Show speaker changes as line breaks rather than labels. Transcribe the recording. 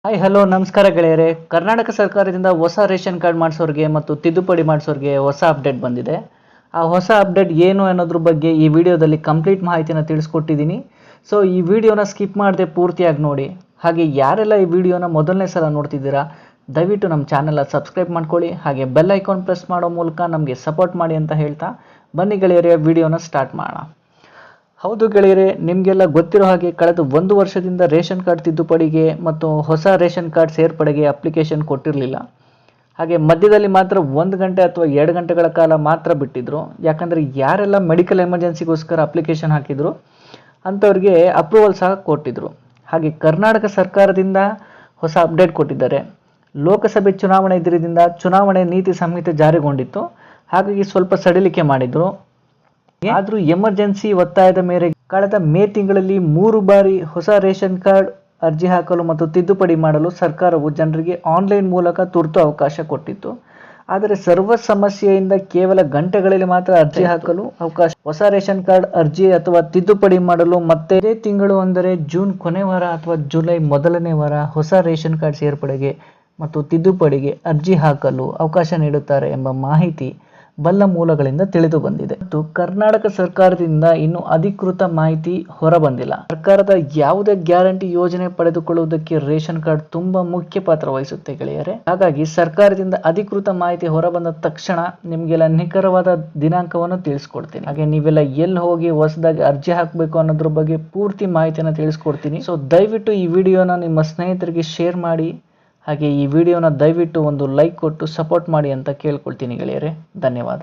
Hi hello ನಮಸ್ಕಾರ ಗೆಳೆಯರೆ. ಕರ್ನಾಟಕ ಸರ್ಕಾರದಿಂದ ಹೊಸ ರೇಷನ್ ಕಾರ್ಡ್ ಮಾಡಿಸೋರಿಗೆ ಮತ್ತು ತಿದ್ದುಪಡಿ ಮಾಡಿಸೋರಿಗೆ ಹೊಸ ಅಪ್ಡೇಟ್ ಬಂದಿದೆ. ಆ ಹೊಸ ಅಪ್ಡೇಟ್ ಏನು ಅನ್ನೋದ್ರ ಬಗ್ಗೆ ಈ ವಿಡಿಯೋದಲ್ಲಿ ಕಂಪ್ಲೀಟ್ ಮಾಹಿತಿನ ತಿಳಿಸ್ಕೊಟ್ಟಿದ್ದೀನಿ. ಸೊ ಈ ವಿಡಿಯೋನ ಸ್ಕಿಪ್ ಮಾಡದೆ ಪೂರ್ತಿಯಾಗಿ ನೋಡಿ. ಹಾಗೆ ಯಾರೆಲ್ಲ ಈ ವಿಡಿಯೋನ ಮೊದಲನೇ ಸಲ ನೋಡ್ತಿದ್ದೀರಾ ದಯವಿಟ್ಟು ನಮ್ಮ ಚಾನೆಲ್ನ ಸಬ್ಸ್ಕ್ರೈಬ್ ಮಾಡ್ಕೊಳ್ಳಿ. ಹಾಗೆ ಬೆಲ್ ಐಕಾನ್ ಪ್ರೆಸ್ ಮಾಡೋ ಮೂಲಕ ನಮಗೆ ಸಪೋರ್ಟ್ ಮಾಡಿ ಅಂತ ಹೇಳ್ತಾ ಬನ್ನಿ ಗೆಳೆಯರೆ ವಿಡಿಯೋನ ಸ್ಟಾರ್ಟ್ ಮಾಡೋಣ. ಹೌದು ಗೆಳೆಯರೆ, ನಿಮಗೆಲ್ಲ ಗೊತ್ತಿರೋ ಹಾಗೆ ಕಳೆದ 1 ವರ್ಷದಿಂದ ರೇಷನ್ ಕಾರ್ಡ್ ತಿದ್ದುಪಡಿಗೆ ಮತ್ತು ಹೊಸ ರೇಷನ್ ಕಾರ್ಡ್ ಸೇರ್ಪಡೆಗೆ ಅಪ್ಲಿಕೇಶನ್ ಕೊಟ್ಟಿರಲಿಲ್ಲ. ಹಾಗೆ ಮಧ್ಯದಲ್ಲಿ ಮಾತ್ರ 1 ಗಂಟೆ ಅಥವಾ 2 ಗಂಟೆಗಳ ಕಾಲ ಮಾತ್ರ ಬಿಟ್ಟಿದ್ರು. ಯಾಕಂದರೆ ಯಾರೆಲ್ಲ ಮೆಡಿಕಲ್ ಎಮರ್ಜೆನ್ಸಿಗೋಸ್ಕರ ಅಪ್ಲಿಕೇಶನ್ ಹಾಕಿದ್ರು ಅಂಥವ್ರಿಗೆ ಅಪ್ರೂವಲ್ ಸಹ ಕೊಟ್ಟಿದ್ರು. ಹಾಗೆ ಕರ್ನಾಟಕ ಸರ್ಕಾರದಿಂದ ಹೊಸ ಅಪ್ಡೇಟ್ ಕೊಟ್ಟಿದ್ದಾರೆ. ಲೋಕಸಭೆ ಚುನಾವಣೆ ಇದ್ದಿದ್ದರಿಂದ ಚುನಾವಣೆ ನೀತಿ ಸಂಹಿತೆ ಜಾರಿಗೊಂಡಿತ್ತು. ಹಾಗಾಗಿ ಸ್ವಲ್ಪ ಸಡಿಲಿಕೆ ಮಾಡಿದ್ರು. ಆದರೂ ಎಮರ್ಜೆನ್ಸಿ ಒತ್ತಾಯದ ಮೇರೆಗೆ ಕಳೆದ ಮೇ ತಿಂಗಳಲ್ಲಿ 3 ಬಾರಿ ಹೊಸ ರೇಷನ್ ಕಾರ್ಡ್ ಅರ್ಜಿ ಹಾಕಲು ಮತ್ತು ತಿದ್ದುಪಡಿ ಮಾಡಲು ಸರ್ಕಾರವು ಜನರಿಗೆ ಆನ್ಲೈನ್ ಮೂಲಕ ತುರ್ತು ಅವಕಾಶ ಕೊಟ್ಟಿತ್ತು. ಆದರೆ ಸರ್ವರ್ ಸಮಸ್ಯೆಯಿಂದ ಕೇವಲ ಗಂಟೆಗಳಲ್ಲಿ ಮಾತ್ರ ಅರ್ಜಿ ಹಾಕಲು ಅವಕಾಶ. ಹೊಸ ರೇಷನ್ ಕಾರ್ಡ್ ಅರ್ಜಿ ಅಥವಾ ತಿದ್ದುಪಡಿ ಮಾಡಲು ಮತ್ತೆ ತಿಂಗಳು ಅಂದರೆ ಜೂನ್ ಕೊನೆ ವಾರ ಅಥವಾ ಜುಲೈ ಮೊದಲನೇ ವಾರ ಹೊಸ ರೇಷನ್ ಕಾರ್ಡ್ ಸೇರ್ಪಡೆಗೆ ಮತ್ತು ತಿದ್ದುಪಡಿಗೆ ಅರ್ಜಿ ಹಾಕಲು ಅವಕಾಶ ನೀಡುತ್ತಾರೆ ಎಂಬ ಮಾಹಿತಿ ಬಲ್ಲ ಮೂಲಗಳಿಂದ ತಿಳಿದು ಬಂದಿದೆ. ಮತ್ತು ಕರ್ನಾಟಕ ಸರ್ಕಾರದಿಂದ ಇನ್ನೂ ಅಧಿಕೃತ ಮಾಹಿತಿ ಹೊರಬಂದಿಲ್ಲ. ಸರ್ಕಾರದ ಯಾವುದೇ ಗ್ಯಾರಂಟಿ ಯೋಜನೆ ಪಡೆದುಕೊಳ್ಳುವುದಕ್ಕೆ ರೇಷನ್ ಕಾರ್ಡ್ ತುಂಬಾ ಮುಖ್ಯ ಪಾತ್ರ ವಹಿಸುತ್ತೆ ಗೆಳೆಯರೆ. ಹಾಗಾಗಿ ಸರ್ಕಾರದಿಂದ ಅಧಿಕೃತ ಮಾಹಿತಿ ಹೊರಬಂದ ತಕ್ಷಣ ನಿಮಗೆಲ್ಲ ನಿಖರವಾದ ದಿನಾಂಕವನ್ನು ತಿಳಿಸ್ಕೊಡ್ತೀನಿ. ಹಾಗೆ ನೀವೆಲ್ಲ ಎಲ್ಲಿ ಹೋಗಿ ಹೊಸದಾಗಿ ಅರ್ಜಿ ಹಾಕಬೇಕು ಅನ್ನೋದ್ರ ಬಗ್ಗೆ ಪೂರ್ತಿ ಮಾಹಿತಿಯನ್ನು ತಿಳಿಸ್ಕೊಡ್ತೀನಿ. ಸೊ ದಯವಿಟ್ಟು ಈ ವಿಡಿಯೋನ ನಿಮ್ಮ ಸ್ನೇಹಿತರಿಗೆ ಶೇರ್ ಮಾಡಿ. ಹಾಗೆ ಈ ವಿಡಿಯೋನ ದಯವಿಟ್ಟು ಒಂದು ಲೈಕ್ ಕೊಟ್ಟು ಸಪೋರ್ಟ್ ಮಾಡಿ ಅಂತ ಕೇಳ್ಕೊಳ್ತೀನಿ ಗೆಳೆಯರೆ. ಧನ್ಯವಾದ.